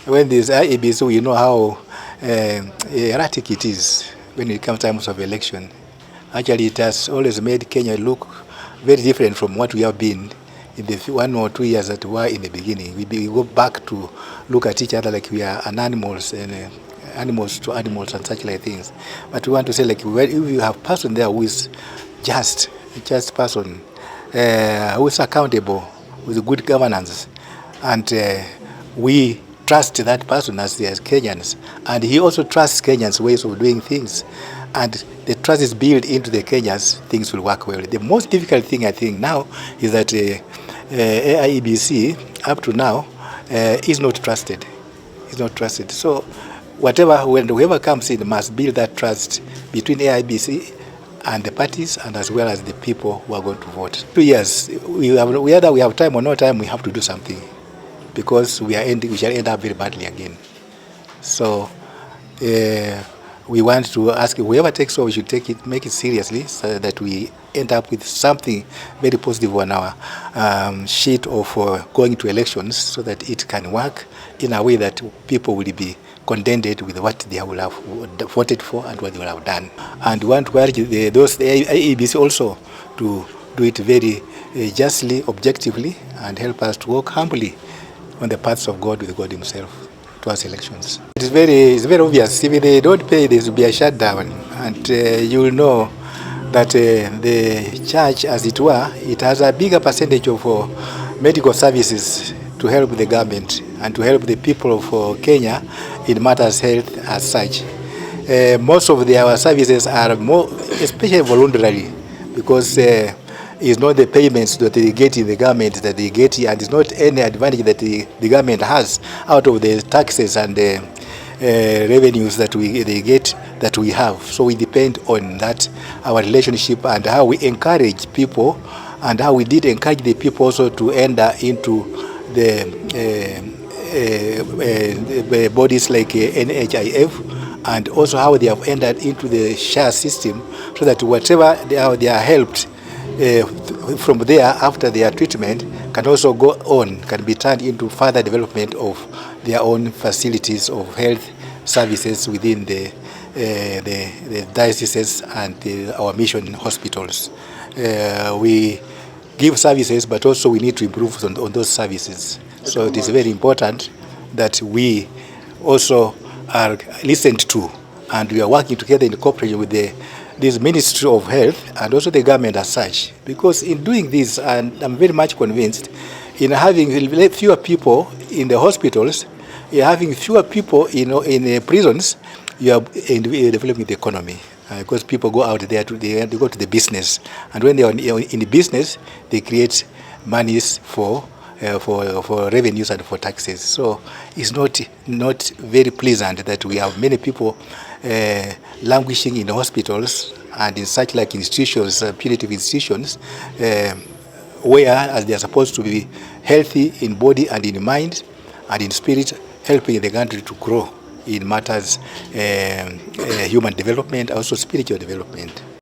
when there's Iebc, we know how erratic it is when it comes times of election. Actually, it has always made Kenya look very different from what we have been in the 1 or 2 years that we were in the beginning. We go back to look at each other like we are animals and animals to animals and such like things. But we want to say, like, if you have a person there who is just person, who is accountable with good governance, and we trust that person as Kenyans, and he also trusts Kenyans' ways of doing things, and the trust is built into the Kenyans, things will work well. The most difficult thing, I think, now is that Iebc, up to now, is not trusted. It's not trusted. So whoever comes in must build that trust between Iebc and the parties, and as well as the people who are going to vote. 2 years, whether we have time or no time, we have to do something, because we shall end up very badly again. So we want to ask whoever takes over, we should make it seriously, so that we end up with something very positive on our sheet of going to elections, so that it can work in a way that people will be contented with what they will have voted for and what they will have done. And we want to urge those Iebc also to do it very justly, objectively, and help us to walk humbly on the paths of God with God Himself towards elections. It's very obvious. If they don't pay, there will be a shutdown, and you will know that the church, as it were, it has a bigger percentage of medical services to help the government and to help the people of Kenya in matters health as such. Most of our services are more, especially voluntary, because it's not the payments that they get in the government that they get, and it's not any advantage that the government has out of the taxes and the revenues that they get that we have. So we depend on that, our relationship, and how we encourage people, and how we did encourage the people also to enter into the bodies like NHIF, and also how they have entered into the share system, so that whatever they are helped from there after their treatment can also go on, can be turned into further development of their own facilities of health services within the dioceses and our mission hospitals. We give services, but also we need to improve on those services. So it is very important that we also are listened to, and we are working together in cooperation with this Ministry of Health and also the government as such. Because in doing this, and I'm very much convinced, in having fewer people in the hospitals, having fewer people in prisons, you are developing the economy. Because people go out there, they go to the business, and when they are in the business, they create monies for revenues and for taxes. So it's not very pleasant that we have many people languishing in hospitals and in such like institutions, punitive institutions, where they are supposed to be healthy in body and in mind and in spirit, helping the country to grow in matters human development, also spiritual development.